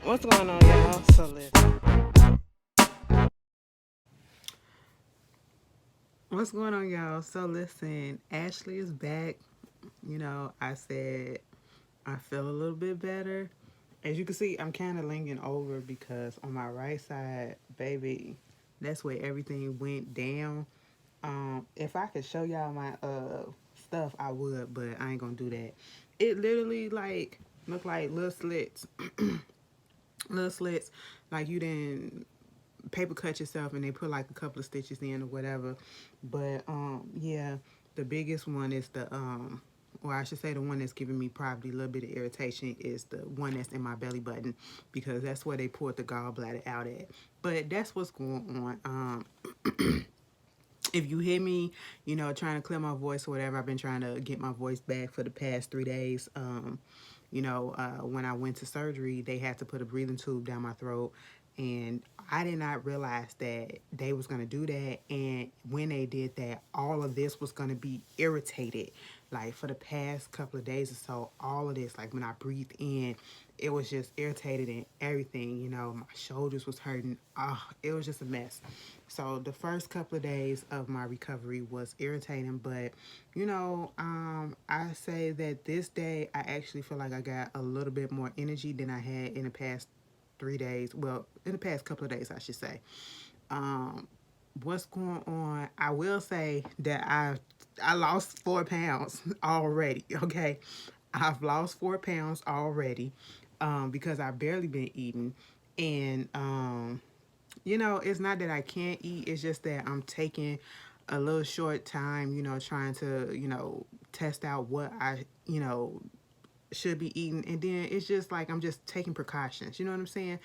What's going on, y'all? So listen. What's going on, y'all? So listen, Ashley is back. I said I feel a little bit better. As you can see, I'm kind of leaning over because on my right side, baby, that's where everything went down. If I could show y'all my stuff, I would, but I ain't gonna do that. It literally like look like little slits, little slits, like you didn't paper cut yourself and they put like a couple of stitches in or whatever. But yeah, the biggest one is the or I should say the one that's giving me probably a little bit of irritation is the one that's in my belly button, because that's where they poured the gallbladder out at. But that's what's going on. If you hear me, trying to clear my voice or whatever, I've been trying to get my voice back for the past 3 days. When I went to surgery, they had to put a breathing tube down my throat, and I did not realize that they was gonna do that. And when they did that, all of this was gonna be irritated. Like for the past couple of days or so, all of this, like when I breathed in, it was just irritated and everything. My shoulders was hurting. It was just a mess. So the first couple of days of my recovery was irritating, but I say that this day I actually feel like I got a little bit more energy than I had in the past 3 days. Well, in the past couple of days, I should say. Um, what's going on? I will say that I lost 4 pounds already. Okay, I've lost 4 pounds already, because I've barely been eating, and it's not that I can't eat. It's just that I'm taking a little short time, trying to, test out what I, should be eating. And then it's just like I'm just taking precautions. You know what I'm saying?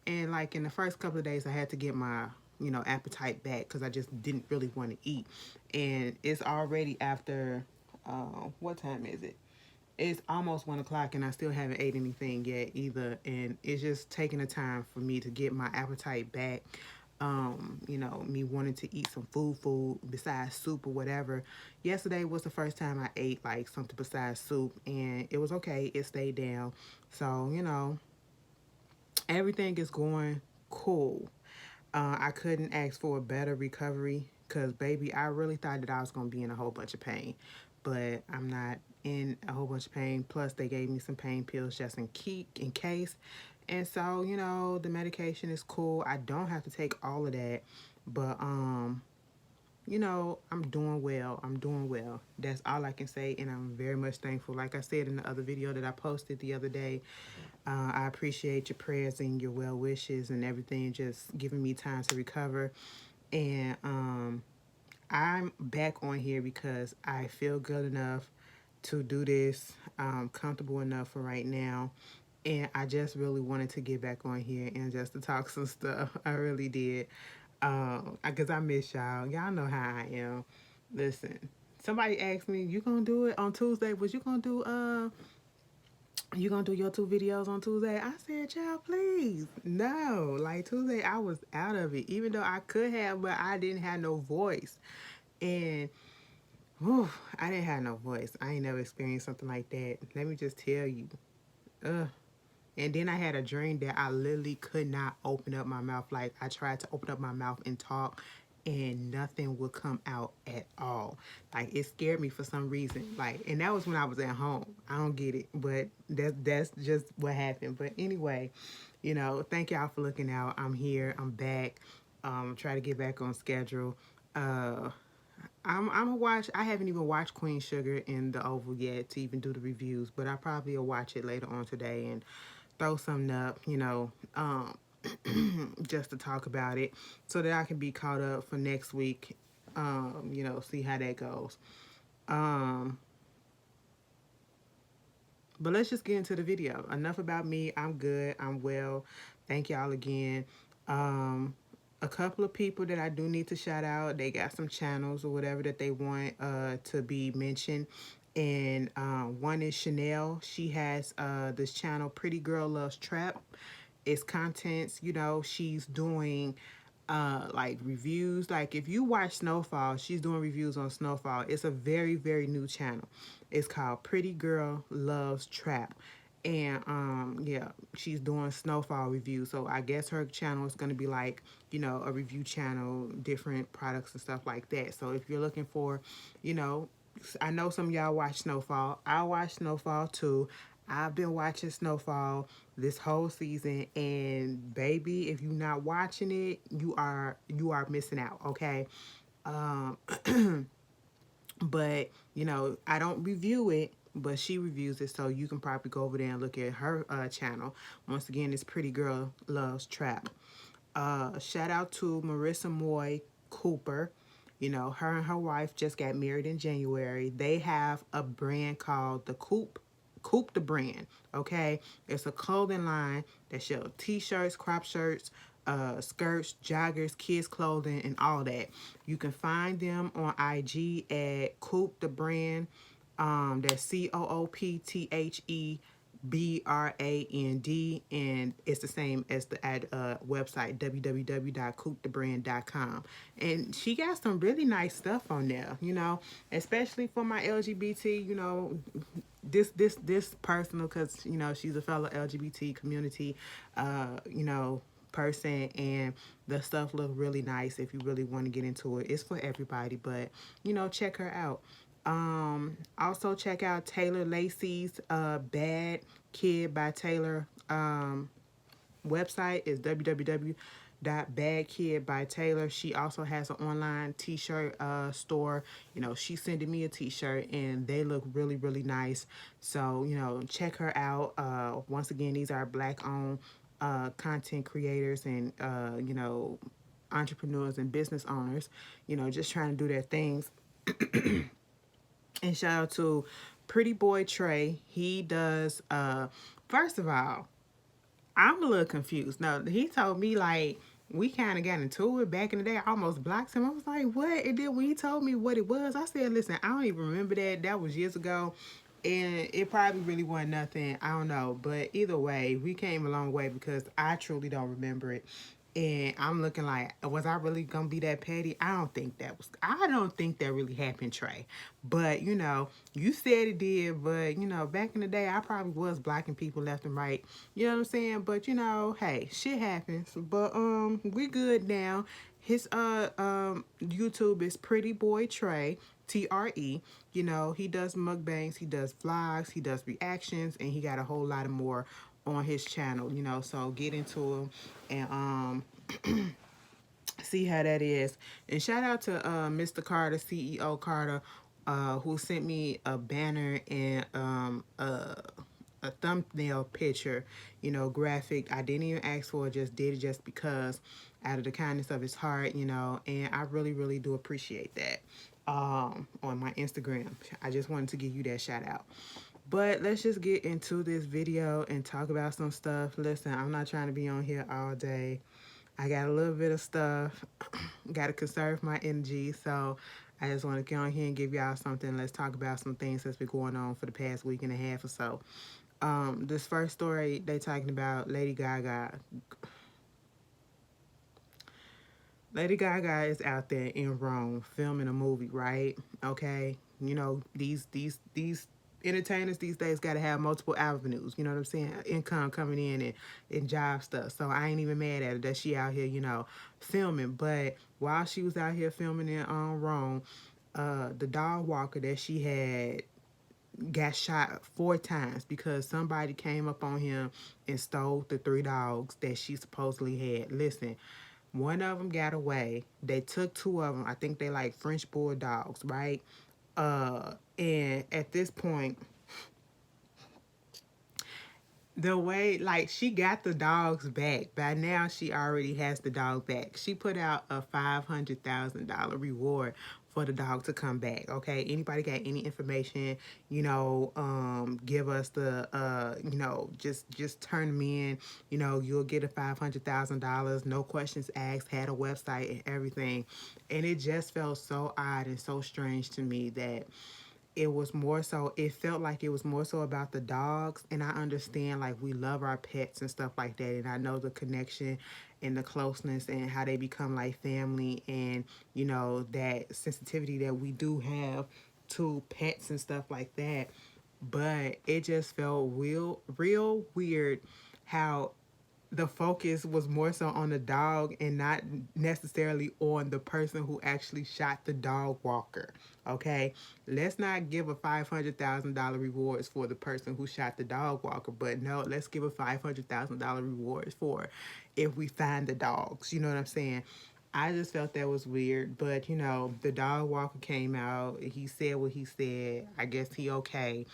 And like in the first couple of days, I had to get my, appetite back because I just didn't really want to eat. And it's already after, what time is it? It's almost 1 o'clock and I still haven't ate anything yet either. And it's just taking the time for me to get my appetite back. Me wanting to eat some food besides soup or whatever. Yesterday was the first time I ate like something besides soup, and it was okay. It stayed down. So, everything is going cool. I couldn't ask for a better recovery because, baby, I really thought that I was going to be in a whole bunch of pain, but I'm not in a whole bunch of pain. Plus, they gave me some pain pills just in case. And so, the medication is cool. I don't have to take all of that, but I'm doing well. I'm doing well. That's all I can say, and I'm very much thankful. Like I said in the other video that I posted the other day, I appreciate your prayers and your well wishes and everything, just giving me time to recover. And I'm back on here because I feel good enough to do this, comfortable enough for right now. And I just really wanted to get back on here and just to talk some stuff. I really did. Because I miss y'all. Y'all know how I am. Listen, somebody asked me, you gonna do it on Tuesday? Was you gonna do your 2 videos on Tuesday? I said, child, please. No. Like Tuesday I was out of it. Even though I could have, but I didn't have no voice. And whew, I didn't have no voice. I ain't never experienced something like that. Let me just tell you. Ugh. And then I had a dream that I literally could not open up my mouth. Like I tried to open up my mouth and talk, and nothing would come out at all. Like it scared me for some reason. Like, and that was when I was at home. I don't get it, but that's just what happened. But anyway, thank y'all for looking out. I'm here. I'm back. Try to get back on schedule. Uh, I'm a watch. I haven't even watched Queen Sugar in the Oval yet to even do the reviews, but I probably will watch it later on today and throw something up, just to talk about it so that I can be caught up for next week. See how that goes. Um, but let's just get into the video. Enough about me. I'm good. I'm well. Thank y'all again. Um, a couple of people that I do need to shout out. They got some channels or whatever that they want to be mentioned. And one is Chanel. She has this channel, Pretty Girl Loves Trap. It's contents, she's doing like reviews. Like if you watch Snowfall, she's doing reviews on Snowfall. It's a very, very new channel. It's called Pretty Girl Loves Trap. And yeah, she's doing snowfall reviews. So I guess her channel is going to be like, you know, a review channel, different products and stuff like that. So if you're looking for, you know, I know some of y'all watch Snowfall. I watch Snowfall too. I've been watching Snowfall this whole season, and baby, if you're not watching it, you are missing out. Okay. Um, but you know, I don't review it, but she reviews it, so you can probably go over there and look at her channel. Once again, it's Pretty Girl Loves Trap. Shout out to Marissa Moy Cooper. You know, her and her wife just got married in January. They have a brand called the Coop the brand. Okay, it's a clothing line that sells t-shirts, crop shirts, skirts, joggers, kids clothing, and all that. You can find them on IG at Coop the brand. That's COOPTHEBRAND, and it's the same as the website www.coopthebrand.com. And she got some really nice stuff on there, you know, especially for my LGBT, you know, this personal, because you know she's a fellow LGBT community, you know, person, and the stuff look really nice. If you really want to get into it, it's for everybody, but you know, check her out. Also check out Taylor Lacey's Bad Kid by Taylor website is www.badkidbytaylor. She also has an online t-shirt store. You know, she's sending me a t-shirt and they look really, really nice. So, you know, check her out. Once again, these are black owned content creators and, you know, entrepreneurs and business owners, you know, just trying to do their things. And shout out to Pretty Boy Tre. He does, first of all, I'm a little confused. No, he told me like we kind of got into it back in the day. I almost blocked him. I was like, what? And then when he told me what it was, I said, listen, I don't even remember that. That was years ago. And it probably really wasn't nothing. I don't know. But either way, we came a long way because I truly don't remember it. And I'm looking like, was I really gonna be that petty? I don't think that really happened, Tre. But you know, you said it did, but you know, back in the day I probably was blocking people left and right. You know what I'm saying? But you know, hey, shit happens. But we good now. His YouTube is Pretty Boy Tre. Tre. You know, he does mukbangs, he does vlogs, he does reactions, and he got a whole lot of more on his channel, you know, so get into him and see how that is. And shout out to Mr. Carter, CEO Carter, who sent me a banner and a thumbnail picture, you know, graphic. I didn't even ask for it, just did it just because out of the kindness of his heart, you know, and I really, really do appreciate that. On my Instagram. I just wanted to give you that shout out. But let's just get into this video and talk about some stuff. Listen, I'm not trying to be on here all day. I got a little bit of stuff. Got to conserve my energy. So I just want to get on here and give y'all something. Let's talk about some things that's been going on for the past week and a half or so. This first story, they talking about Lady Gaga. Lady Gaga is out there in Rome filming a movie, right? Okay, you know these entertainers these days got to have multiple avenues. You know what I'm saying? Income coming in and job stuff. So I ain't even mad at her that she out here, you know, filming. But while she was out here filming in Rome, the dog walker that she had got shot 4 times because somebody came up on him and stole the 3 dogs that she supposedly had. Listen, one of them got away. They took 2 of them. I think they like French bulldogs, right? And at this point, the way like she got the dogs back by now, she already has the dog back. She put out a $500,000 reward for the dog to come back. Okay, anybody got any information, you know, give us the you know, just turn them in, you know, you'll get a $500,000, no questions asked, had a website and everything. And it just felt so odd and so strange to me that it was more so, it felt like it was more so about the dogs. And I understand like we love our pets and stuff like that, and I know the connection and the closeness and how they become like family, and you know that sensitivity that we do have to pets and stuff like that. but it just felt real weird how the focus was more so on the dog and not necessarily on the person who actually shot the dog walker. Okay, let's not give a $500,000 rewards for the person who shot the dog walker, but no, let's give a $500,000 rewards for if we find the dogs. You know what I'm saying? I just felt that was weird, but the dog walker came out. He said what he said. I guess he okay.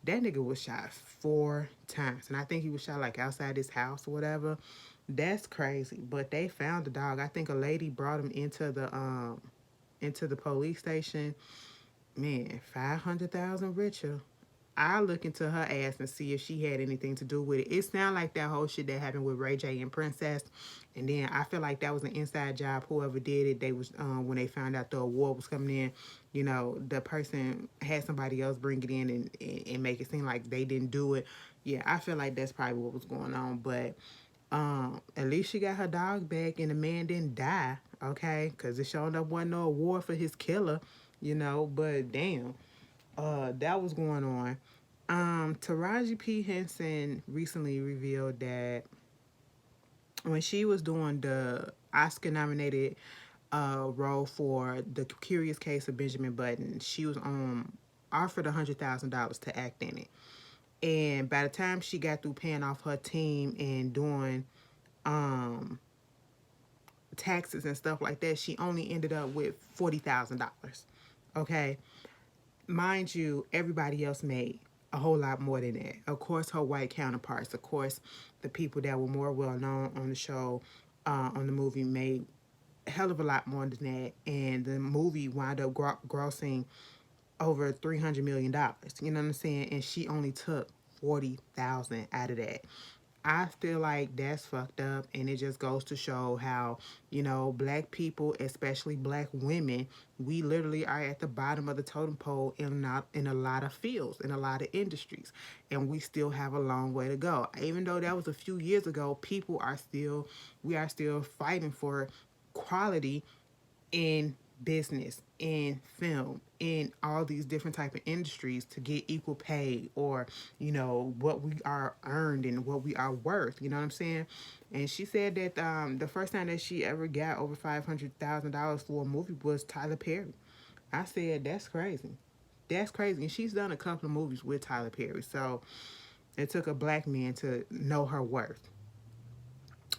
That nigga was shot 4 times, and I think he was shot like outside his house or whatever. That's crazy. But they found the dog. I think a lady brought him into the police station. Man, 500,000 richer. I'll look into her ass and see if she had anything to do with it. It sounded like that whole shit that happened with Ray J and Princess, and then I feel like that was an inside job. Whoever did it, they was when they found out the award was coming in, the person had somebody else bring it in and make it seem like they didn't do it. Yeah, I feel like that's probably what was going on. But at least she got her dog back, and the man didn't die. Okay, because it showed up wasn't no award for his killer, But damn, that was going on. Taraji P. Henson recently revealed that when she was doing the Oscar nominated role for The Curious Case of Benjamin Button, she was offered $100,000 to act in it. And by the time she got through paying off her team and doing taxes and stuff like that, she only ended up with $40,000. Okay, mind you, everybody else made a whole lot more than that. Of course, her white counterparts, of course, the people that were more well known on the show, on the movie, made a hell of a lot more than that. And the movie wound up grossing over $300 million. You know what I'm saying? And she only took 40,000 out of that. I feel like that's fucked up, and it just goes to show how, black people, especially black women, we literally are at the bottom of the totem pole in a lot of fields, in a lot of industries, and we still have a long way to go. Even though that was a few years ago, we are still fighting for quality in business, in film, in all these different type of industries to get equal pay, or what we are earned and what we are worth. You know what I'm saying? And she said that the first time that she ever got over $500,000 for a movie was Tyler Perry. I said that's crazy. That's crazy. And she's done a couple of movies with Tyler Perry, so it took a black man to know her worth.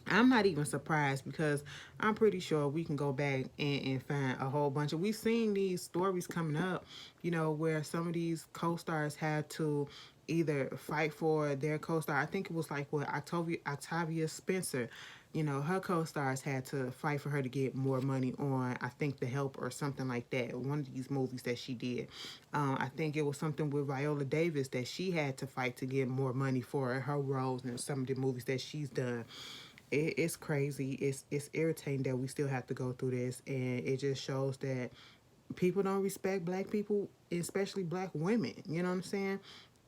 I'm not even surprised, because I'm pretty sure we can go back and find a whole bunch of. We've seen these stories coming up, where some of these co-stars had to either fight for their co-star. I think it was like what Octavia Spencer. Her co-stars had to fight for her to get more money on, I think, The Help or something like that. One of these movies that she did. I think it was something with Viola Davis that she had to fight to get more money for her roles in some of the movies that she's done. It's crazy. It's irritating that we still have to go through this, and it just shows that people don't respect black people, especially black women. You know what I'm saying?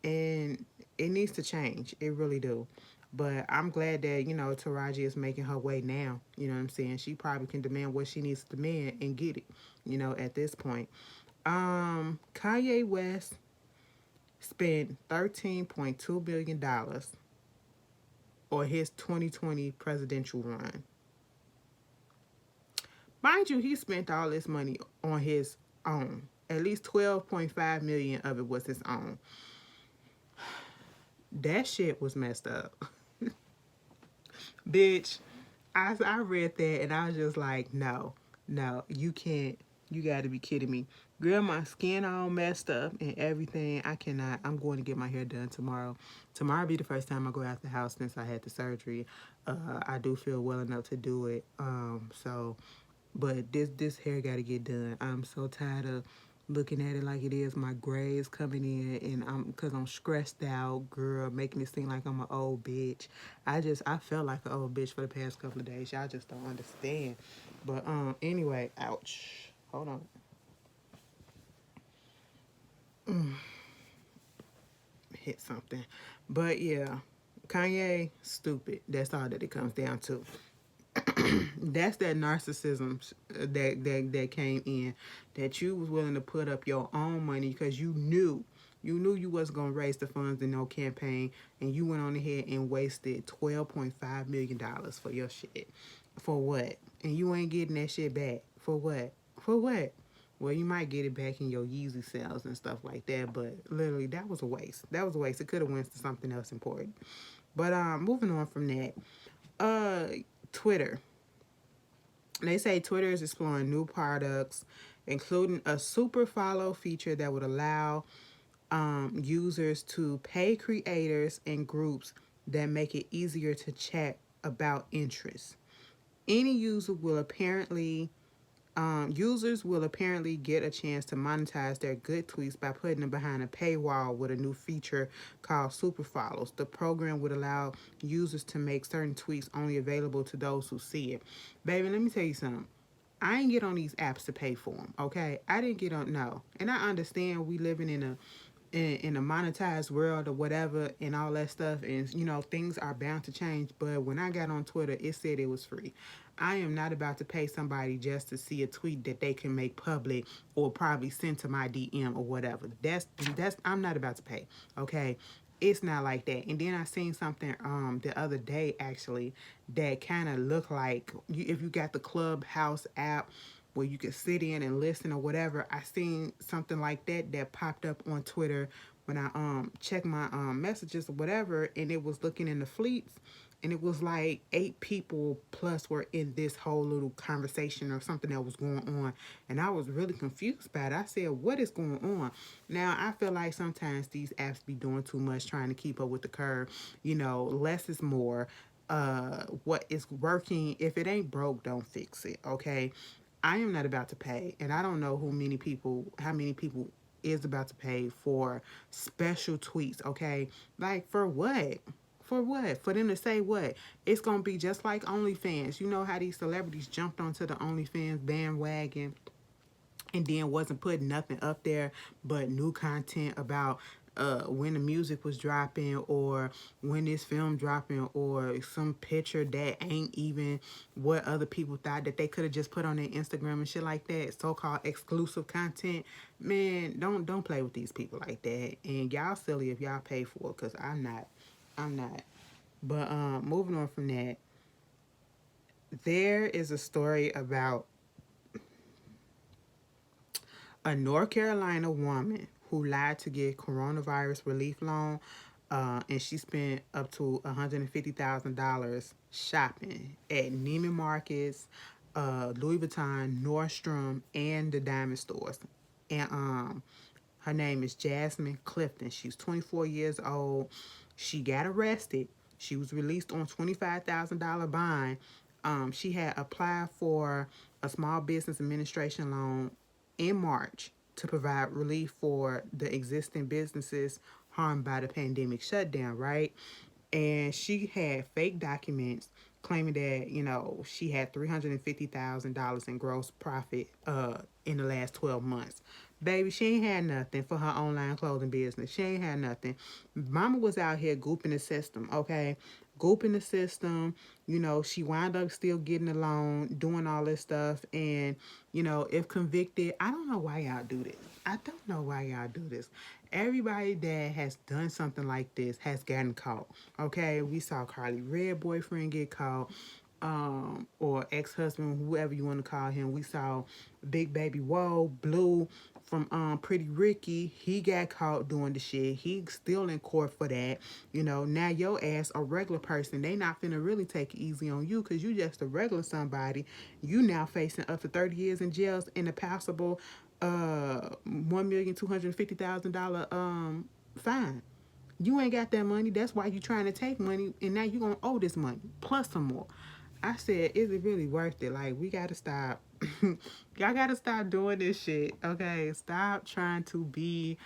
And it needs to change. It really do. But I'm glad that Taraji is making her way now. You know what I'm saying? She probably can demand what she needs to demand and get it. At this point, Kanye West spent $13.2 billion or his 2020 presidential run. Mind you, he spent all this money on his own. At least 12.5 million of it was his own. That shit was messed up. Bitch, I read that and I was just like, no, you can't. You got to be kidding me. Girl, my skin all messed up and everything. I cannot. I'm going to get my hair done tomorrow. Tomorrow will be the first time I go out the house since I had the surgery. I do feel well enough to do it. But this hair got to get done. I'm so tired of looking at it like it is. My gray's coming in, and because I'm stressed out, girl, making it seem like I'm an old bitch. I felt like an old bitch for the past couple of days. Y'all just don't understand. But anyway, ouch. Hold on. Hit something. But yeah, Kanye, stupid. That's all that it comes down to. That's that narcissism that came in, that you was willing to put up your own money because you knew You knew you wasn't gonna raise the funds in no campaign, and you went on ahead and wasted $12.5 million for your shit. For what? And you ain't getting that shit back. For what? For what? Well, you might get it back in your Yeezy sales and stuff like that, but literally that was a waste. That was a waste. It could have went to something else important. But moving on from that, uh, Twitter. They say Twitter is exploring new products, including a super follow feature that would allow users to pay creators and groups that make it easier to chat about interests. Any user will apparently Users will apparently get a chance to monetize their good tweets by putting them behind a paywall with a new feature called Super Follows. The program would allow users to make certain tweets only available to those who see it. Baby, let me tell you something. I ain't get on these apps to pay for them, okay? I didn't get on, no. And I understand we living in a monetized world or whatever and all that stuff, and things are bound to change. But when I got on Twitter, it said it was free. I am not about to pay somebody just to see a tweet that they can make public or probably send to my DM or whatever. That's I'm not about to pay. Okay. It's not like that. And then I seen something the other day actually that kind of looked like if you got the Clubhouse app where you could sit in and listen or whatever. I seen something like that popped up on Twitter when I checked my messages or whatever, and it was looking in the fleets, and it was like 8 people plus were in this whole little conversation or something that was going on, and I was really confused about it. I said, what is going on? Now I feel like sometimes these apps be doing too much, trying to keep up with the curve. Less is more. What is working, if it ain't broke, don't fix it. Okay. I am not about to pay, and I don't know how many people is about to pay for special tweets. Okay, like for what? For what? For them to say what? It's gonna be just like OnlyFans. You know how these celebrities jumped onto the OnlyFans bandwagon and then wasn't putting nothing up there but new content about when the music was dropping or when this film dropping or some picture that ain't even what other people thought that they could have just put on their Instagram and shit like that, so-called exclusive content. Man, don't play with these people like that. And y'all silly if y'all pay for it, because I'm not. But moving on from that, there is a story about a North Carolina woman who lied to get coronavirus relief loan, and she spent up to $150,000 shopping at Neiman Marcus, Louis Vuitton, Nordstrom, and the diamond stores. And her name is Jasmine Clifton. She's 24 years old. She got arrested. She was released on $25,000 bond. She had applied for a small business administration loan in March to provide relief for the existing businesses harmed by the pandemic shutdown, right? And she had fake documents claiming that she had $350,000 in gross profit in the last 12 months. Baby, she ain't had nothing for her online clothing business. She ain't had nothing. Mama was out here gooping the system, okay? Gooping the system. She wound up still getting a loan, doing all this stuff. And, if convicted, I don't know why y'all do this. I don't know why y'all do this. Everybody that has done something like this has gotten caught, okay? We saw Carly Red boyfriend get caught, or ex-husband, whoever you want to call him. We saw Big Baby Whoa, Blue from Pretty Ricky. He got caught doing the shit. He's still in court for that. Now your ass a regular person. They not finna really take it easy on you because you just a regular somebody. You now facing up to 30 years in jail and a passable $1,250,000 fine. You ain't got that money. That's why you trying to take money, and now you gonna owe this money plus some more. I said, is it really worth it? Like, we gotta stop. Y'all gotta stop doing this shit, okay? Stop trying to be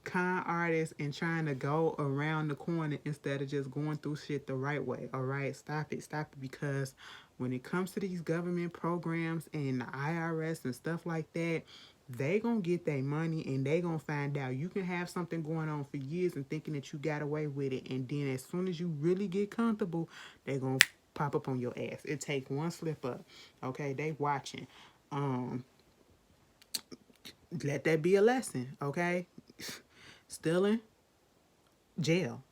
con artists and trying to go around the corner instead of just going through shit the right way, all right? Stop it. Stop it, because when it comes to these government programs and the IRS and stuff like that, they gonna get their money and they gonna find out. You can have something going on for years and thinking that you got away with it, and then as soon as you really get comfortable, they gonna pop up on your ass. It takes one slip up, okay? They watching. Um, Let that be a lesson, okay? Stealing, jail.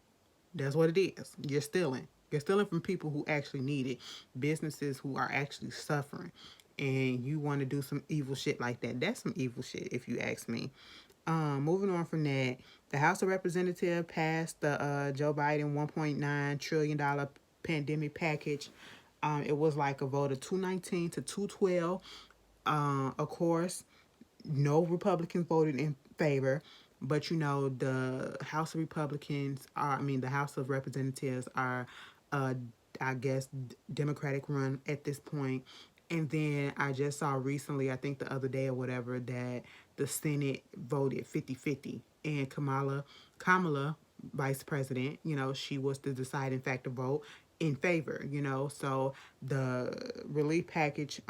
That's what it is. You're stealing. You're stealing from people who actually need it, businesses who are actually suffering, and you want to do some evil shit like that. That's some evil shit, if you ask me. Moving on from that, the House of Representatives passed the Joe Biden $1.9 trillion pandemic package. It was like a vote of 219 to 212. Of course, no Republicans voted in favor, but the House of Republicans are, I mean, the House of Representatives are, uh, I guess, Democratic run at this point. And then I just saw recently, I think the other day or whatever, that the Senate voted 50-50, and Kamala, Vice President, she was the deciding factor vote in favor. So the relief package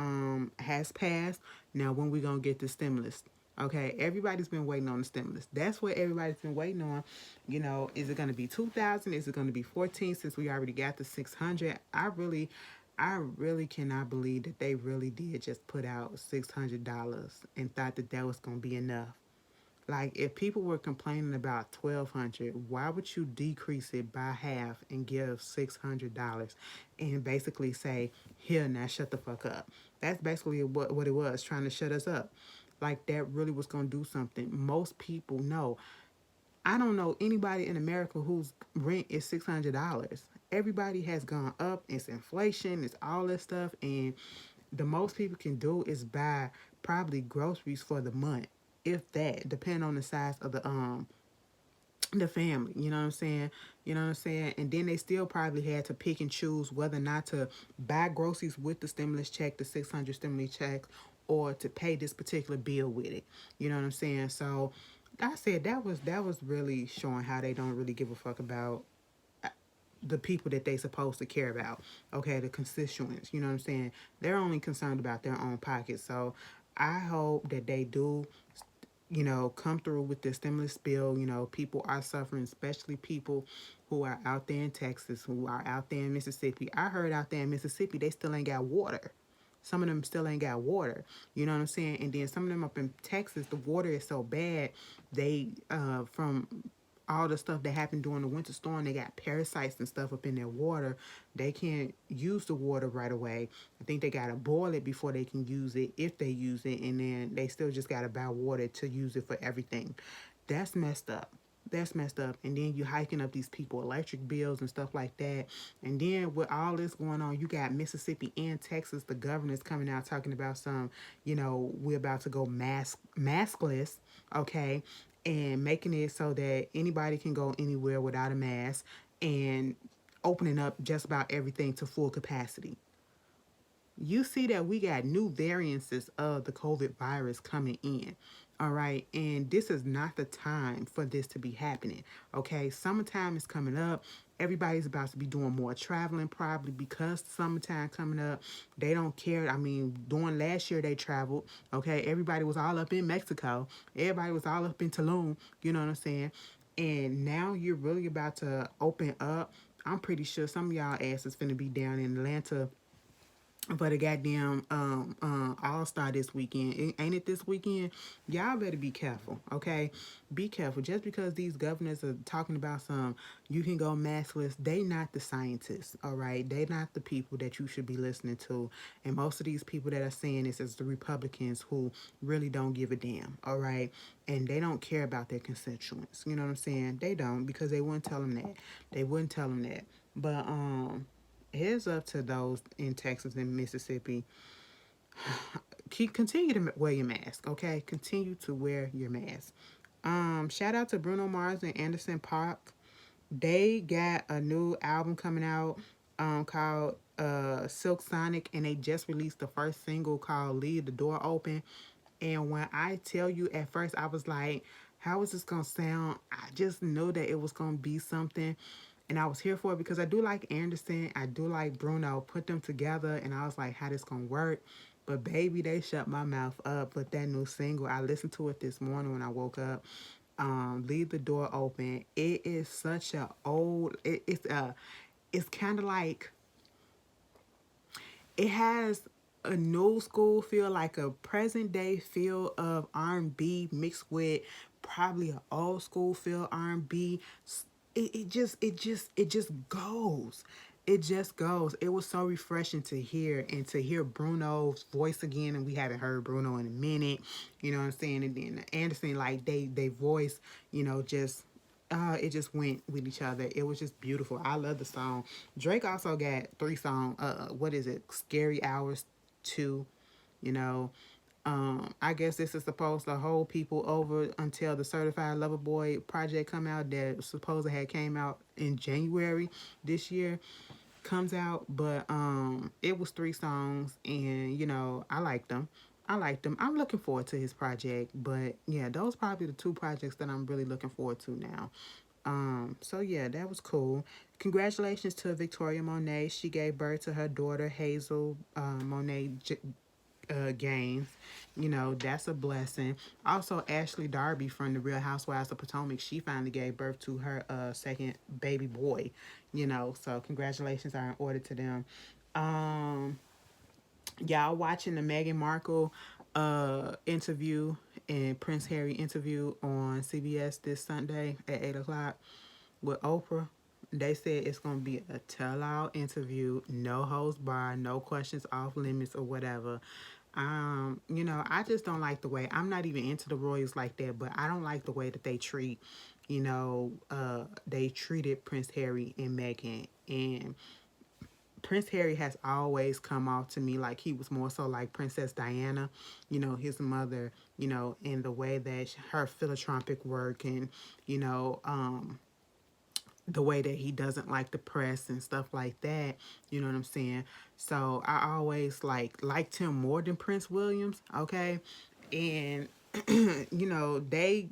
has passed. Now, when we gonna get the stimulus? Okay, everybody's been waiting on the stimulus. That's what everybody's been waiting on. Is it gonna be 2,000? Is it gonna be 14? Since we already got the 600, I really cannot believe that they really did just put out $600 and thought that that was gonna be enough. Like, if people were complaining about 1,200, why would you decrease it by half and give $600 and basically say, "Here, now shut the fuck up"? That's basically what it was, trying to shut us up. Like, that really was gonna do something. Most people know. I don't know anybody in America whose rent is $600. Everybody has gone up. It's inflation. It's all this stuff, and the most people can do is buy probably groceries for the month, if that, depending on the size of the family. You know what I'm saying? And then they still probably had to pick and choose whether or not to buy groceries with the stimulus check, the 600 stimulus check, or to pay this particular bill with it. You know what I'm saying? So I said that was really showing how they don't really give a fuck about the people that they supposed to care about. Okay, the constituents. You know what I'm saying? They're only concerned about their own pockets. So I hope that they do, come through with the stimulus bill. People are suffering, especially people who are out there in Texas, who are out there in Mississippi. I heard out there in Mississippi, they still ain't got water. Some of them still ain't got water. You know what I'm saying? And then some of them up in Texas, the water is so bad, they, from all the stuff that happened during the winter storm, they got parasites and stuff up in their water. They can't use the water right away. I think they gotta boil it before they can use it, if they use it, and then they still just gotta buy water to use it for everything. That's messed up. That's messed up. And then you hiking up these people electric bills and stuff like that. And then with all this going on, you got Mississippi and Texas, the governors coming out talking about we're about to go maskless, okay, and making it so that anybody can go anywhere without a mask, and opening up just about everything to full capacity. You see that we got new variances of the COVID virus coming in. All right. And this is not the time for this to be happening. Okay. Summertime is coming up. Everybody's about to be doing more traveling, probably because summertime coming up. They don't care. I mean, during last year they traveled. Okay. Everybody was all up in Mexico. Everybody was all up in Tulum. You know what I'm saying? And now you're really about to open up. I'm pretty sure some of y'all asses finna be down in Atlanta for the goddamn All Star this weekend. Ain't it this weekend? Y'all better be careful, okay? Be careful. Just because these governors are talking about you can go maskless, they not the scientists, all right? They not the people that you should be listening to. And most of these people that are saying this is the Republicans, who really don't give a damn, all right? And they don't care about their constituents. You know what I'm saying? They don't, because they wouldn't tell them that. They wouldn't tell them that. But heads up to those in Texas and Mississippi. Continue to wear your mask, okay? Continue to wear your mask. Shout out to Bruno Mars and Anderson .Paak. They got a new album coming out called Silk Sonic, and they just released the first single called Leave the Door Open. And when I tell you, at first I was like, how is this gonna sound? I just knew that it was gonna be something, and I was here for it because I do like Anderson, I do like Bruno. Put them together, and I was like, how this gonna work? But baby, they shut my mouth up with that new single. I listened to it this morning when I woke up. Leave the Door Open. It is such a old. It's kind of like, it has a new school feel, like a present day feel of R&B mixed with probably an old school feel R&B. It just goes. It just goes. It was so refreshing to hear, and to hear Bruno's voice again, and we haven't heard Bruno in a minute. You know what I'm saying? And then Anderson, like they voice, just it just went with each other. It was just beautiful. I love the song. Drake also got 3 songs. What is it? Scary Hours 2. You know, I guess this is supposed to hold people over until the Certified Lover Boy project come out that supposed to have came out in January this year comes out. But it was 3 songs, and I liked them. I'm looking forward to his project. But yeah, those probably the 2 projects that I'm really looking forward to now. So yeah, that was cool. Congratulations to Victoria Monet. She gave birth to her daughter Hazel Monet Gaines. That's a blessing. Also, Ashley Darby from the Real Housewives of Potomac, she finally gave birth to her second baby boy. So congratulations are in order to them. Um, y'all watching the Meghan Markle interview and Prince Harry interview on CBS this Sunday at 8 o'clock with Oprah. They said it's gonna be a tell-all interview, no holds barred, no questions off limits or whatever. I just don't like the way, I'm not even into the royals like that, but I don't like the way that they treated Prince Harry and Meghan. And Prince Harry has always come off to me like he was more so like Princess Diana, his mother, in the way that her philanthropic work, and, you know, um, the way that he doesn't like the press and stuff like that. You know what I'm saying? So I always liked him more than Prince Williams. Okay, and they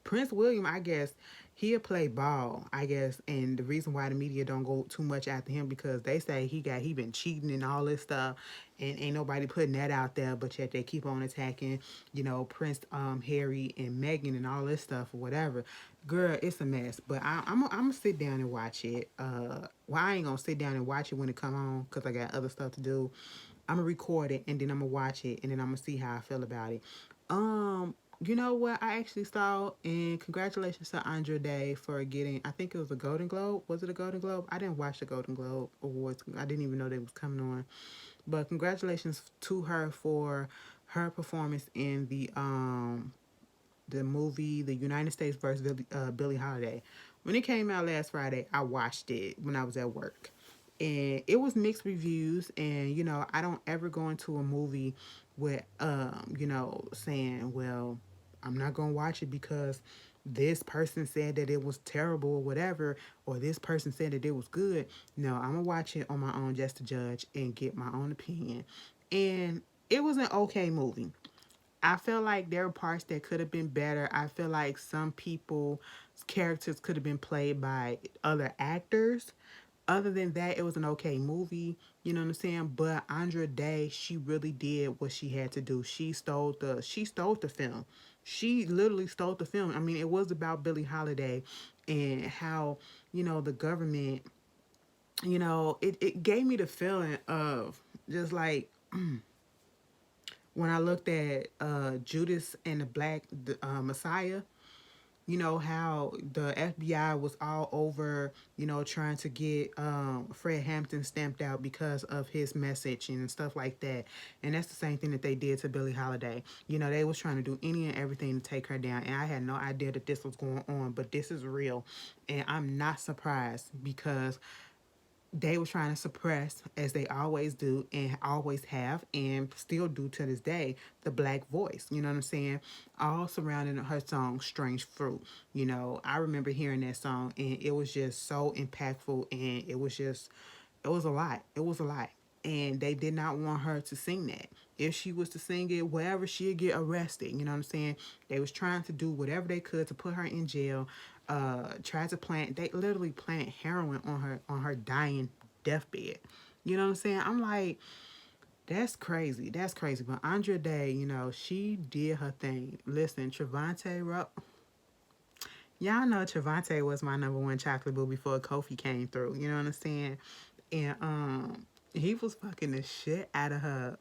Prince William, I guess, he'll play ball, I guess, and the reason why the media don't go too much after him because they say he been cheating and all this stuff, and ain't nobody putting that out there, but yet they keep on attacking, Prince, Harry and Meghan and all this stuff or whatever. Girl, it's a mess, but I'm gonna sit down and watch it. Well, I ain't gonna sit down and watch it when it come on because I got other stuff to do. I'm gonna record it and then I'm gonna watch it and then I'm gonna see how I feel about it. You know what I actually saw, and congratulations to Andra Day for getting, I think it was a Golden Globe. Was it a Golden Globe? I didn't watch the Golden Globe Awards. I didn't even know they was coming on. But congratulations to her for her performance in the movie The United States versus Billie Holiday. When it came out last Friday, I watched it when I was at work. And it was mixed reviews, and I don't ever go into a movie with saying, well, I'm not gonna watch it because this person said that it was terrible or whatever, or this person said that it was good. No, I'm gonna watch it on my own just to judge and get my own opinion. And it was an okay movie. I feel like there were parts that could have been better. I feel like some people's characters could have been played by other actors. Other than that, it was an okay movie. You know what I'm saying? But Andra Day, she really did what she had to do. She stole the film. She literally stole the film. I mean, it was about Billie Holiday and how, the government, it gave me the feeling of just like when I looked at Judas and the Black Messiah. How the FBI was all over, trying to get Fred Hampton stamped out because of his message and stuff like that. And that's the same thing that they did to Billie Holiday. They was trying to do any and everything to take her down. And I had no idea that this was going on, but this is real. And I'm not surprised because they were trying to suppress, as they always do and always have and still do to this day, the black voice. You know what I'm saying? All surrounding her song Strange Fruit. I remember hearing that song and it was just so impactful, and it was a lot. It was a lot. And they did not want her to sing that. If she was to sing it, wherever, she'd get arrested. You know what I'm saying? They was trying to do whatever they could to put her in jail. Tried to they literally plant heroin on her dying deathbed. You know what I'm saying? I'm like, that's crazy. That's crazy. But Andra Day, she did her thing. Listen, y'all know Trevante was my #1 chocolate boo before Kofi came through. You know what I'm saying? And he was fucking the shit out of her.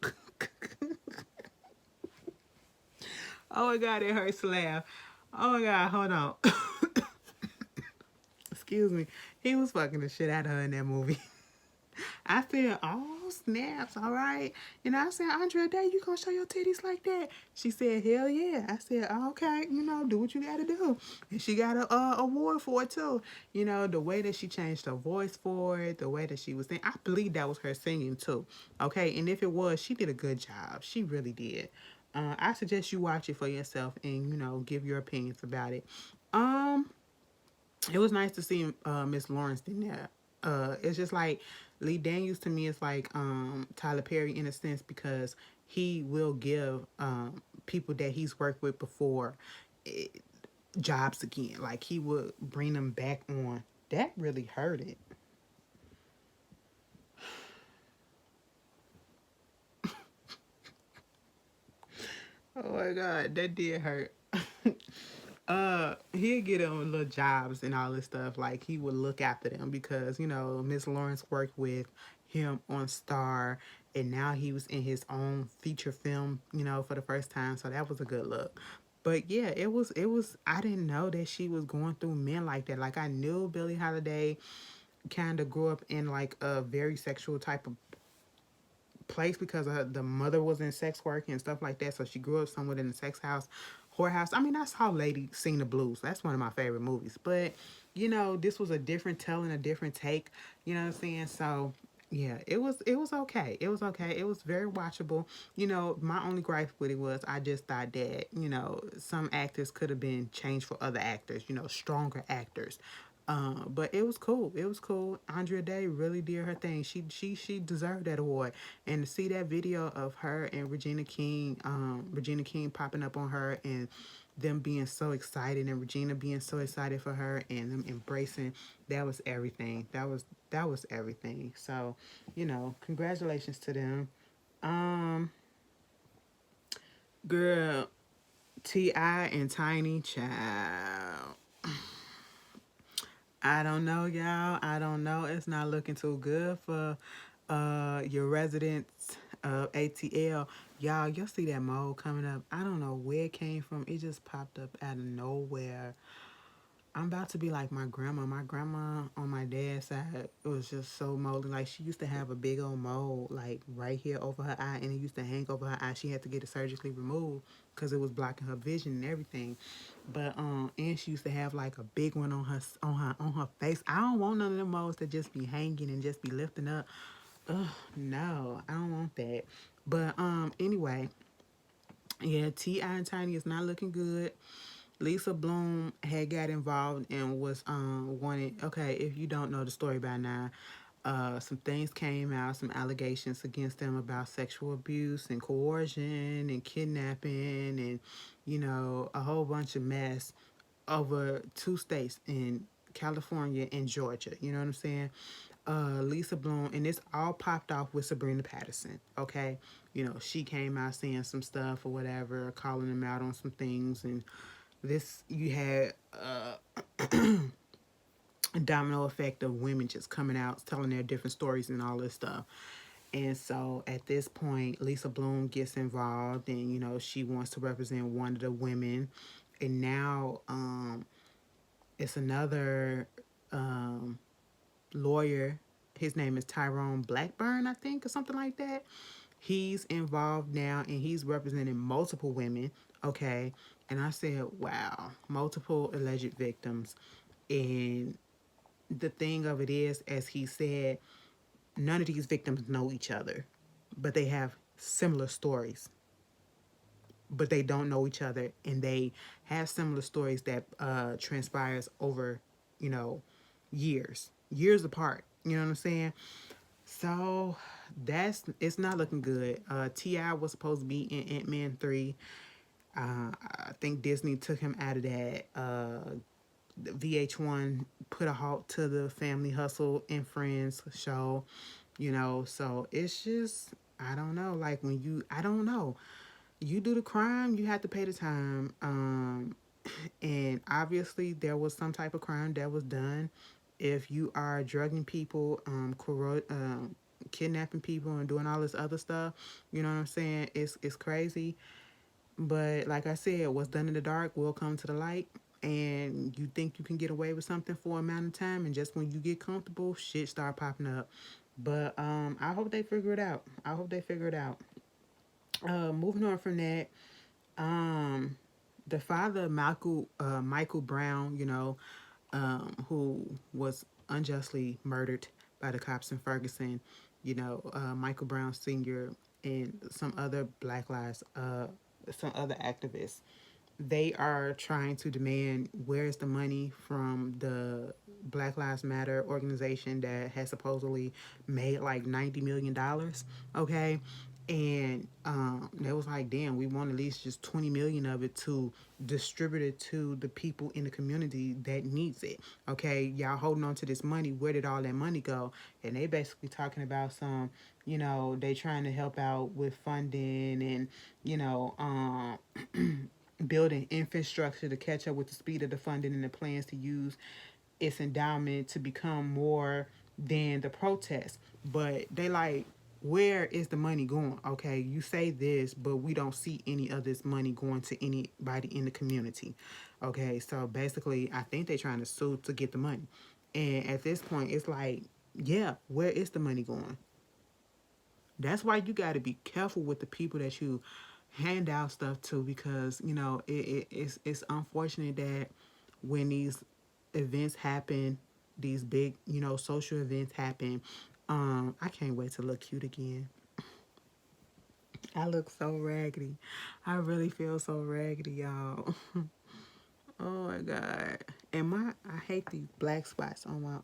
Oh my god, it hurts to laugh. Oh my god, hold on. Excuse me. He was fucking the shit out of her in that movie. I said, oh, snaps, all right. And I said, Andrea Day, you gonna show your titties like that? She said, hell yeah. I said, oh, okay, do what you gotta do. And she got a award for it too. The way that she changed her voice for it, the way that she was singing, I believe that was her singing too. Okay, and if it was, she did a good job. She really did. I suggest you watch it for yourself and, give your opinions about it. Um, it was nice to see Miss Lawrence in there. It's just like Lee Daniels to me is like Tyler Perry in a sense because he will give people that he's worked with before eh, jobs again. Like he would bring them back on. That really hurt it. Oh my god, that did hurt. He'd get on little jobs and all this stuff. Like he would look after them because Miss Lawrence worked with him on Star, and now he was in his own feature film. For the first time, so that was a good look. But yeah, it was. It was. I didn't know that she was going through men like that. Like I knew Billie Holiday kind of grew up in like a very sexual type of place because the mother was in sex work and stuff like that. So she grew up somewhere in the sex house, whorehouse. I mean, that's how Lady Sing the Blues. That's one of my favorite movies. But this was a different telling, a different take. You know what I'm saying? So yeah, it was okay. It was okay. It was very watchable. My only gripe with it was I just thought that some actors could have been changed for other actors. Stronger actors. But it was cool. It was cool. Andrea Day really did her thing. She deserved that award. And to see that video of her and Regina King popping up on her and them being so excited and Regina being so excited for her and them embracing, that was everything. That was everything. So, congratulations to them. Um, girl, T.I. and Tiny Child. I don't know, y'all. I don't know. It's not looking too good for your residents of ATL. Y'all see that mold coming up. I don't know where it came from. It just popped up out of nowhere. I'm about to be like my grandma. My grandma on my dad's side, it was just so moldy. Like she used to have a big old mole like right here over her eye, and it used to hang over her eye. She had to get it surgically removed because it was blocking her vision and everything. But and she used to have like a big one on her face. I don't want none of them moles to just be hanging and just be lifting up. Ugh, no, I don't want that. But anyway, yeah, T.I. and Tiny is not looking good. Lisa Bloom had got involved and was wanted. Okay, if you don't know the story by now, some things came out, some allegations against them about sexual abuse and coercion and kidnapping and a whole bunch of mess over two states in California and Georgia. You know what I'm saying? Lisa Bloom, and this all popped off with Sabrina Patterson. Okay, she came out saying some stuff or whatever, calling them out on some things, and this you had a domino effect of women just coming out telling their different stories and all this stuff. And so at this point, Lisa Bloom gets involved, and she wants to represent one of the women, and now it's another lawyer. His name is Tyrone Blackburn, I think, or something like that. He's involved now and he's representing multiple women. Okay. And I said, wow, multiple alleged victims. And the thing of it is, as he said, none of these victims know each other, but they have similar stories, but they don't know each other, and they have similar stories that transpires over, you know, years apart. You know what I'm saying? So it's not looking good. Ti was supposed to be in Ant-Man 3. I think Disney took him out of that. VH1 put a halt to the Family Hustle and Friends show. So it's just, I don't know. Like I don't know. You do the crime, you have to pay the time. And obviously there was some type of crime that was done. If you are drugging people, kidnapping people and doing all this other stuff, you know what I'm saying? It's crazy. But like I said, what's done in the dark will come to the light. And you think you can get away with something for a amount of time, and just when you get comfortable, shit start popping up. But I hope they figure it out. I hope they figure it out. Moving on from that, um, the father Michael Brown, who was unjustly murdered by the cops in Ferguson, Michael Brown Sr. and some other activists. They are trying to demand where's the money from the Black Lives Matter organization that has supposedly made like $90 million. Okay. And they was like, damn, we want at least just 20 million of it to distribute it to the people in the community that needs it. Okay, y'all holding on to this money. Where did all that money go? And they basically talking about they trying to help out with funding and, building infrastructure to catch up with the speed of the funding and the plans to use its endowment to become more than the protest. But they like, where is the money going? Okay, you say this, but we don't see any of this money going to anybody in the community. Okay, so basically, I think they're trying to sue to get the money. And at this point, it's like, yeah, where is the money going? That's why you got to be careful with the people that you hand out stuff to, because it's unfortunate that when these events happen, these big social events happen. I can't wait to look cute again. I look so raggedy. I really feel so raggedy, y'all. Oh my god. And I hate these black spots on my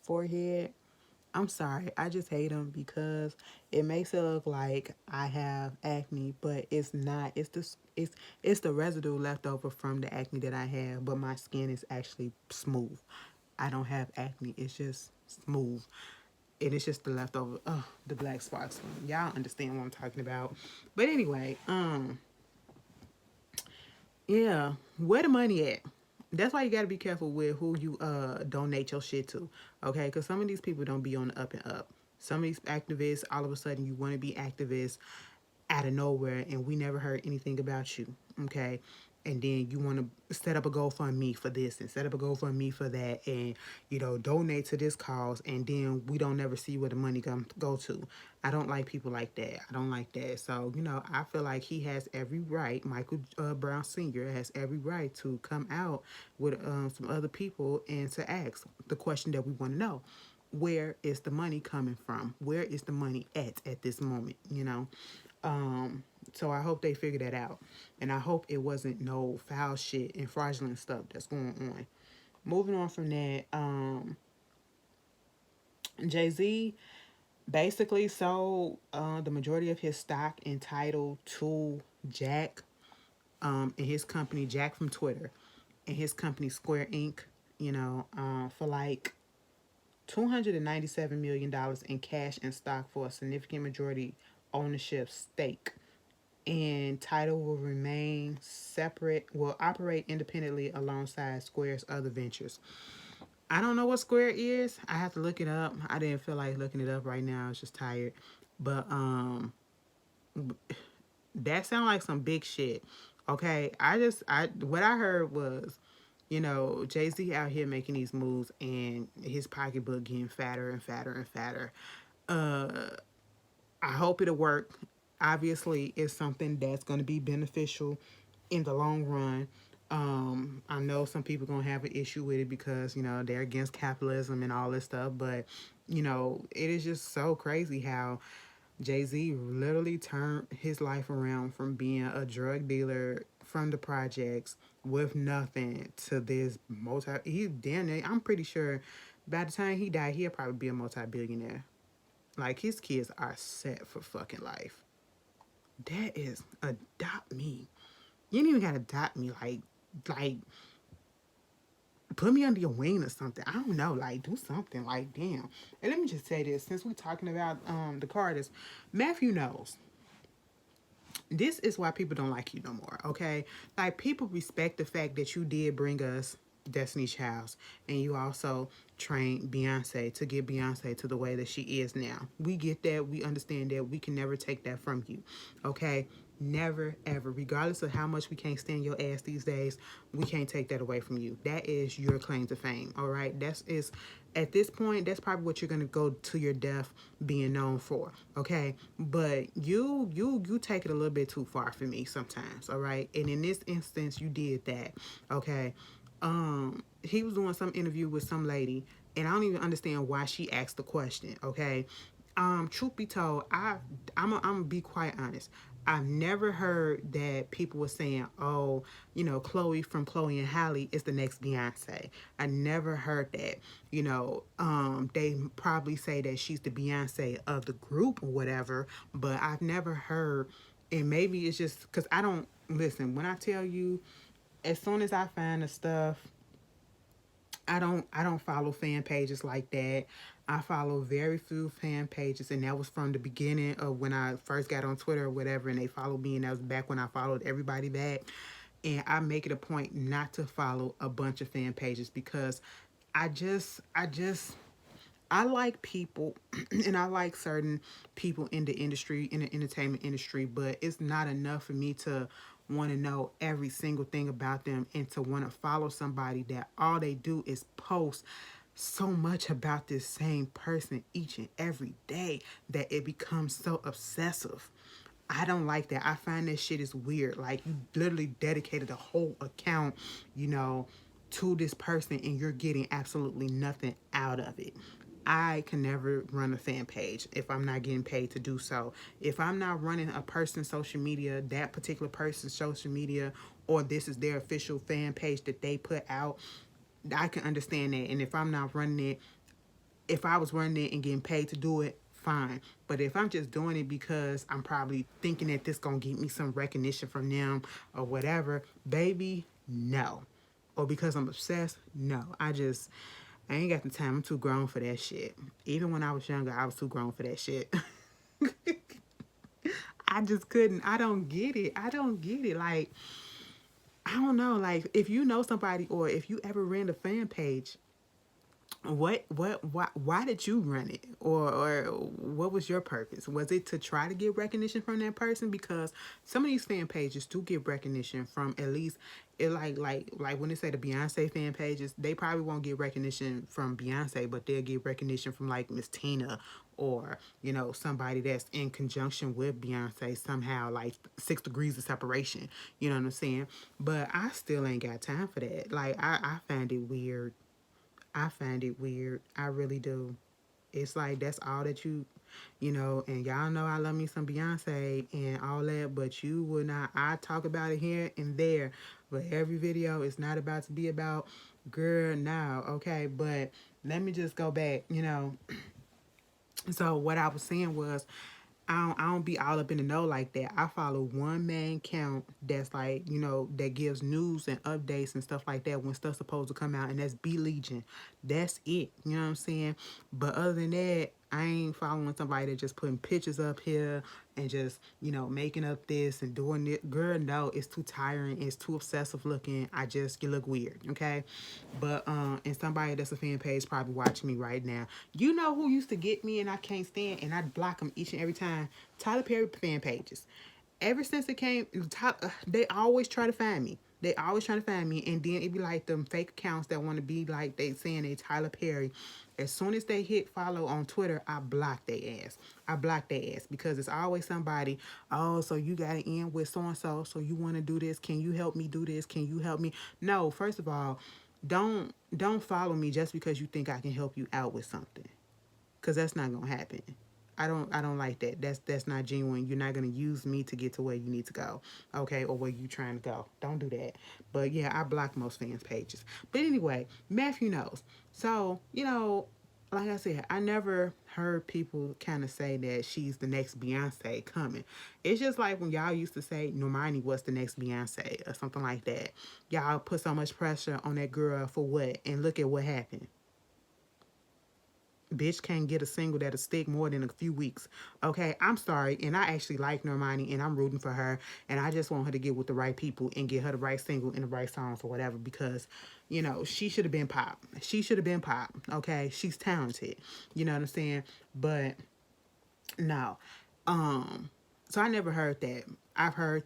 forehead. I'm sorry, I just hate them because it makes it look like I have acne, but it's not. It's the residue left over from the acne that I have, but my skin is actually smooth. I don't have acne. It's just smooth. And it's just the leftover, the black spots. Y'all understand what I'm talking about. But anyway, yeah, where the money at? That's why you gotta be careful with who you donate your shit to, okay? Because some of these people don't be on the up and up. Some of these activists, all of a sudden, you want to be activists out of nowhere, and we never heard anything about you, okay? And then you want to set up a GoFundMe for this and set up a GoFundMe for that, and donate to this cause, and then we don't never see where the money go to. I don't like people like that. I don't like that. So I feel like he has every right. Michael Brown Sr. has every right to come out with some other people and to ask the question that we want to know: where is the money coming from? Where is the money at this moment? So I hope they figure that out. And I hope it wasn't no foul shit and fraudulent stuff that's going on. Moving on from that, Jay-Z basically sold the majority of his stock entitled to Jack and his company, Jack from Twitter, and his company, Square Inc., for like $297 million in cash and stock for a significant majority ownership stake. And Tidal will remain separate, will operate independently alongside Square's other ventures. I don't know what Square is. I have to look it up. I didn't feel like looking it up right now. I was just tired. But that sounds like some big shit. Okay, what I heard was, Jay-Z out here making these moves and his pocketbook getting fatter and fatter and fatter. I hope it'll work. Obviously, it's something that's going to be beneficial in the long run. I know some people gonna have an issue with it because they're against capitalism and all this stuff, but it is just so crazy how Jay-Z literally turned his life around from being a drug dealer from the projects with nothing to this multi. He's damn near. I'm pretty sure by the time he died, he'll probably be a multi-billionaire. Like his kids are set for fucking life. That is adopt me. You ain't even gotta adopt me. Like put me under your wing or something. I don't know. Like do something. Like damn. And let me just say this: since we're talking about the Carters, Matthew knows. This is why people don't like you no more. Okay, like people respect the fact that you did bring us Destiny Childs, and you also trained Beyonce to get Beyonce to the way that she is now. We get that. We understand that. We can never take that from you. Okay. Never, ever. Regardless of how much we can't stand your ass these days, we can't take that away from you. That is your claim to fame, all right? That's is at this point, that's probably what you're gonna go to your death being known for, okay? But you take it a little bit too far for me sometimes, all right? And in this instance, you did that, okay? He was doing some interview with some lady, and I don't even understand why she asked the question, okay? Truth be told, I'm gonna be quite honest. I've never heard that people were saying, "Oh, Chloe from Chloe and Halle is the next Beyonce." I never heard that. They probably say that she's the Beyonce of the group or whatever, but I've never heard. And maybe it's just because I don't listen. When I tell you, as soon as I find the stuff, I don't follow fan pages like that. I follow very few fan pages, and that was from the beginning of when I first got on Twitter or whatever, and they followed me, and that was back when I followed everybody back. And I make it a point not to follow a bunch of fan pages because I like people and I like certain people in the industry, in the entertainment industry, but it's not enough for me to want to know every single thing about them and to want to follow somebody that all they do is post so much about this same person each and every day that it becomes so obsessive. I don't like that. I find that shit is weird. Like, you literally dedicated a whole account, you know, to this person and you're getting absolutely nothing out of it. I can never run a fan page if I'm not getting paid to do so. If I'm not running a person's social media, that particular person's social media, or this is their official fan page that they put out, I can understand that. And if I'm not running it, if I was running it and getting paid to do it, fine. But if I'm just doing it because I'm probably thinking that this gonna get me some recognition from them or whatever, baby, no. Or because I'm obsessed, no. I ain't got the time. I'm too grown for that shit. Even when I was younger, I was too grown for that shit. I just couldn't. I don't get it. I don't get it. Like, I don't know. Like, if you know somebody or if you ever ran a fan page, why did you run it, or what was your purpose? Was it to try to get recognition from that person? Because some of these fan pages do get recognition from, at least it, like when they say the Beyonce fan pages, they probably won't get recognition from Beyonce, but they'll get recognition from like Miss Tina, or somebody that's in conjunction with Beyonce somehow, like 6 degrees of separation. You know what I'm saying? But I still ain't got time for that. Like, I find it weird. I find it weird. I really do. It's like that's all that and y'all know I love me some Beyonce and all that, but you would not. I talk about it here and there, but every video is not about to be about girl now, okay? But let me just go back. So what I was saying was, I don't be all up in the know like that. I follow one main account that's like, that gives news and updates and stuff like that when stuff's supposed to come out, and that's B Legion. That's it. You know what I'm saying? But other than that, I ain't following somebody that just putting pictures up here and just, making up this and doing it. Girl, no, it's too tiring. It's too obsessive looking. You look weird, okay? But, and somebody that's a fan page probably watching me right now. You know who used to get me and I can't stand, and I'd block them each and every time? Tyler Perry fan pages. Ever since it came, they always try to find me. They always trying to find me, and then it be like them fake accounts that want to be like they saying they Tyler Perry. As soon as they hit follow on Twitter, I block their ass. I block their ass because it's always somebody. Oh, so you got to end with so and so. So you want to do this? Can you help me do this? Can you help me? No. First of all, don't follow me just because you think I can help you out with something, because that's not gonna happen. I don't like that. That's not genuine. You're not gonna use me to get to where you need to go, okay, or where you trying to go. Don't do that. But yeah, I block most fans' pages. But anyway, Matthew knows. So like I said, I never heard people kind of say that she's the next Beyonce coming. It's just like when y'all used to say Normani was the next Beyonce or something like that. Y'all put so much pressure on that girl for what? And look at what happened. Bitch can't get a single that'll stick more than a few weeks. Okay, I'm sorry. And I actually like Normani and I'm rooting for her. And I just want her to get with the right people and get her the right single and the right songs or whatever, because, she should have been pop. She should have been pop. Okay, she's talented. You know what I'm saying? But no. So I never heard that. I've heard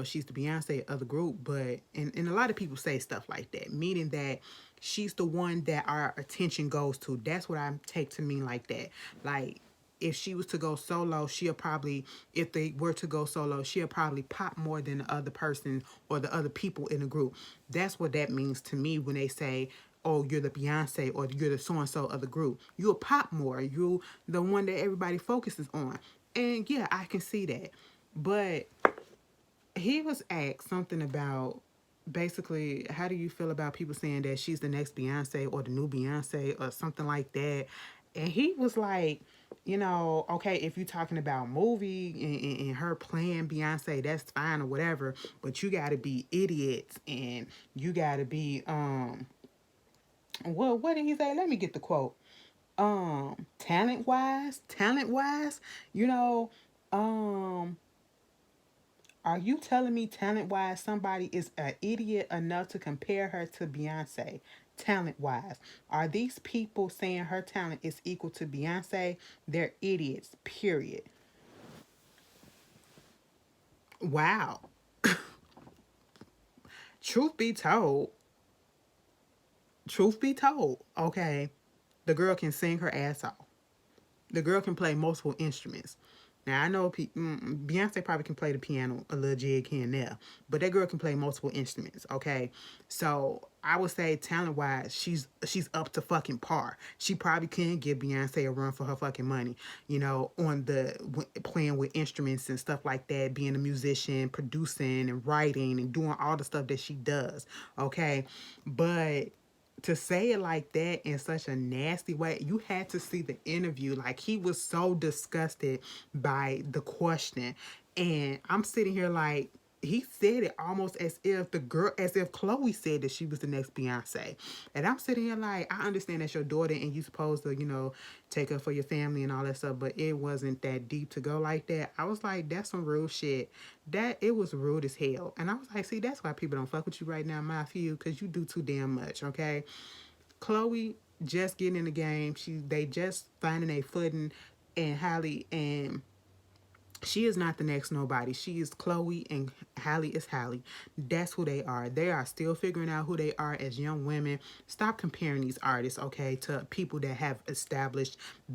she's the Beyonce of the group, but and a lot of people say stuff like that, meaning that she's the one that our attention goes to. That's what I take to mean like that. Like if she was to go solo, she'll probably, if they were to go solo, she'll probably pop more than the other person or the other people in the group. That's what that means to me when they say, oh, you're the Beyonce or you're the so and so of the group. You'll pop more. You the one that everybody focuses on. And yeah, I can see that. But he was asked something about basically how do you feel about people saying that she's the next Beyonce or the new Beyonce or something like that. And he was like, okay, if you're talking about movie and her playing Beyonce, that's fine or whatever, but you got to be idiots and you got to be well, what did he say? Let me get the quote. Talent wise, you know, um are you telling me talent wise somebody is an idiot enough to compare her to Beyonce? Talent wise. Are these people saying her talent is equal to Beyonce? They're idiots, period. Wow. Truth be told, truth be told, okay, the girl can sing her ass off. The girl can play multiple instruments. Now I know Beyonce probably can play the piano a little jig here and there, but that girl can play multiple instruments. Okay, so I would say talent wise, she's up to fucking par. She probably can give Beyonce a run for her fucking money. On the playing with instruments and stuff like that, being a musician, producing and writing and doing all the stuff that she does. Okay, but to say it like that in such a nasty way, you had to see the interview. Like he was so disgusted by the question. And I'm sitting here like he said it almost as if Chloe said that she was the next Beyonce. And I'm sitting here like, I understand that's your daughter and you supposed to, take her for your family and all that stuff, but it wasn't that deep to go like that. I was like, that's some real shit. That it was rude as hell. And I was like, see, that's why people don't fuck with you right now, Matthew, because you do too damn much, okay? Chloe just getting in the game. They just finding a footing, and Halle, and she is not the next nobody. She is Chloe and Halle is Halle. That's who they are. They are still figuring out who they are as young women. Stop comparing these artists, okay, to people that have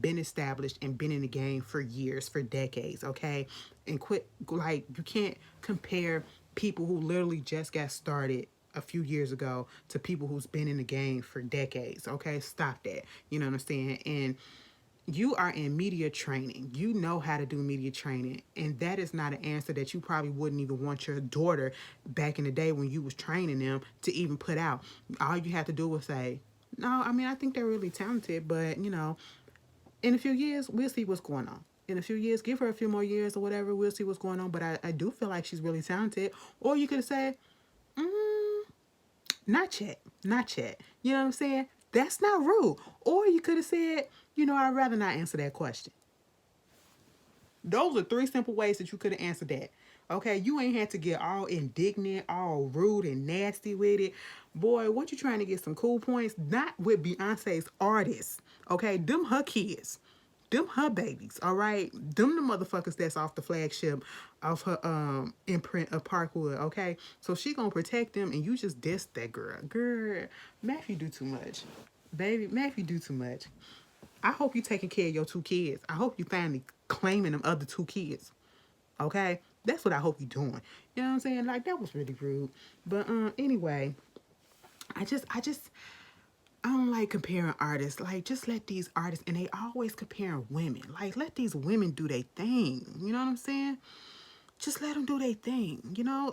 been established and been in the game for years, for decades, okay? And quit, like, you can't compare people who literally just got started a few years ago to people who's been in the game for decades, okay? Stop that. You know what I'm saying? And you are in media training. You know how to do media training. And that is not an answer that you probably wouldn't even want your daughter back in the day when you was training them to even put out. All you have to do was say, no, I mean, I think they're really talented, but, in a few years, we'll see what's going on. In a few years, give her a few more years or whatever, we'll see what's going on. But I do feel like she's really talented. Or you could have said, not yet. Not yet. You know what I'm saying? That's not rude. Or you could have said, I'd rather not answer that question. Those are three simple ways that you could have answered that. Okay, you ain't had to get all indignant, all rude and nasty with it. Boy, what you trying to get some cool points? Not with Beyonce's artists. Okay, them her kids. Them her babies, all right? Them the motherfuckers that's off the flagship of her imprint of Parkwood, okay? So she gonna protect them and you just diss that girl. Girl, Matthew do too much. Baby, Matthew do too much. I hope you taking care of your two kids. I hope you finally claiming them other two kids. Okay? That's what I hope you doing. You know what I'm saying? Like that was really rude. But anyway, I don't like comparing artists. Like, just let these artists, and they always comparing women. Like, let these women do their thing. You know what I'm saying? Just let them do their thing.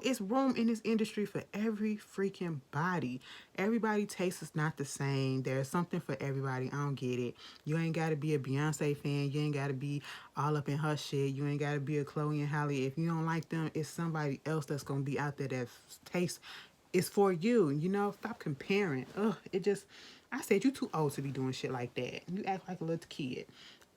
It's room in this industry for every freaking body. Everybody taste is not the same. There's something for everybody. I don't get it. You ain't got to be a Beyonce fan. You ain't got to be all up in her shit. You ain't got to be a Chloe and Halle. If you don't like them, it's somebody else that's going to be out there that taste is for you. Stop comparing. Ugh, I said you too old to be doing shit like that. You act like a little kid.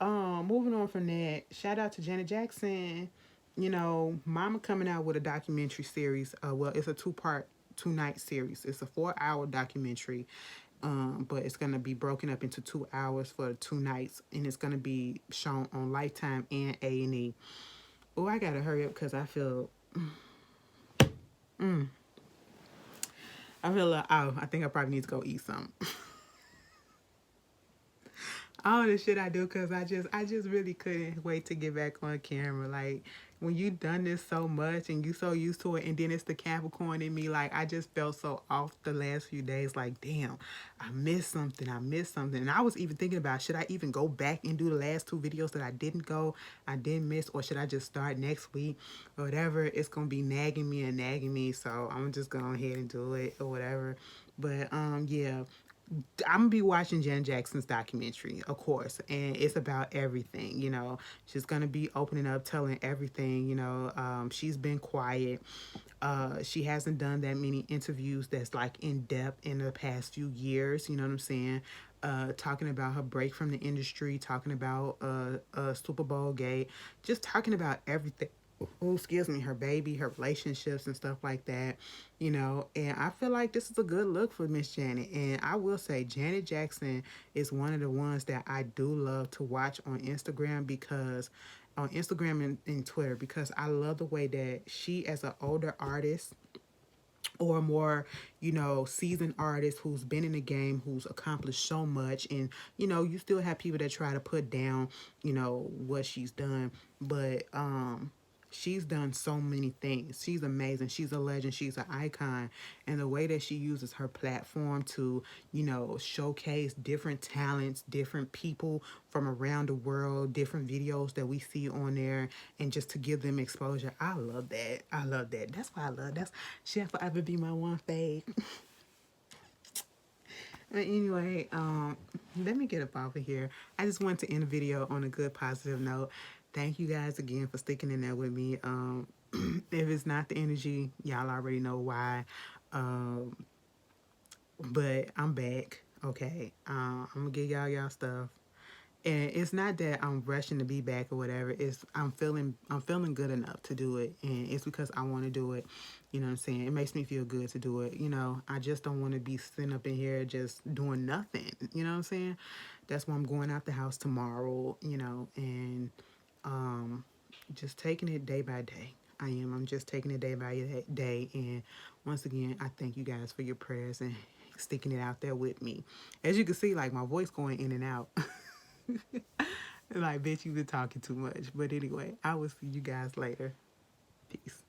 Moving on from that, shout out to Janet Jackson. Mama coming out with a documentary series. Well, it's a two-night series. It's a 4-hour documentary. But it's gonna be broken up into 2 hours for 2 nights, and it's gonna be shown on Lifetime and A&E. Oh, I gotta hurry up because I feel Mm. I feel like, oh, I think I probably need to go eat something. All the shit I do because I just really couldn't wait to get back on camera. Like when you done this so much and you so used to it, and then it's the Capricorn in me. Like I just felt so off the last few days. Like damn, I missed something. I missed something. And I was even thinking about should I even go back and do the last two videos that I didn't miss, or should I just start next week or whatever? It's gonna be nagging me and nagging me, so I'm just going ahead and do it or whatever. But yeah, I'm gonna be watching Janet Jackson's documentary, of course, and it's about everything. You know, she's gonna be opening up, telling everything. You know, she's been quiet. She hasn't done that many interviews that's like in depth in the past few years. You know what I'm saying? Talking about her break from the industry, talking about Super Bowl gate, just talking about everything. Oh, excuse me, her baby, her relationships and stuff like that, you know. And I feel like this is a good look for Miss Janet. And I will say, Janet Jackson is one of the ones that I do love to watch on Instagram because on Instagram and Twitter because I love the way that she, as an older artist, or a more, you know, seasoned artist who's been in the game, who's accomplished so much. And, you know, you still have people that try to put down, you know, what she's done. But she's done so many things. She's amazing. She's a legend. She's an icon. And the way that she uses her platform to, you know, showcase different talents, different people from around the world, different videos that we see on there, and just to give them exposure. I love that. I love that. That's why I love. That's she'll forever be my one fave. But anyway, let me get up off of here. I just wanted to end the video on a good positive note. Thank you guys again for sticking in there with me. If it's not the energy, y'all already know why. Um, but I'm back. Okay. I'm gonna give y'all stuff. And it's not that I'm rushing to be back or whatever. It's I'm feeling good enough to do it, and it's because I want to do it. You know what I'm saying? It makes me feel good to do it. You know, I just don't want to be sitting up in here just doing nothing. You know what I'm saying? That's why I'm going out the house tomorrow. You know, and um, just taking it day by day. I am. I'm just taking it day by day. And once again, I thank you guys for your prayers and sticking it out there with me. As you can see, like my voice going in and out. Like, bitch, you've been talking too much. But anyway, I will see you guys later. Peace.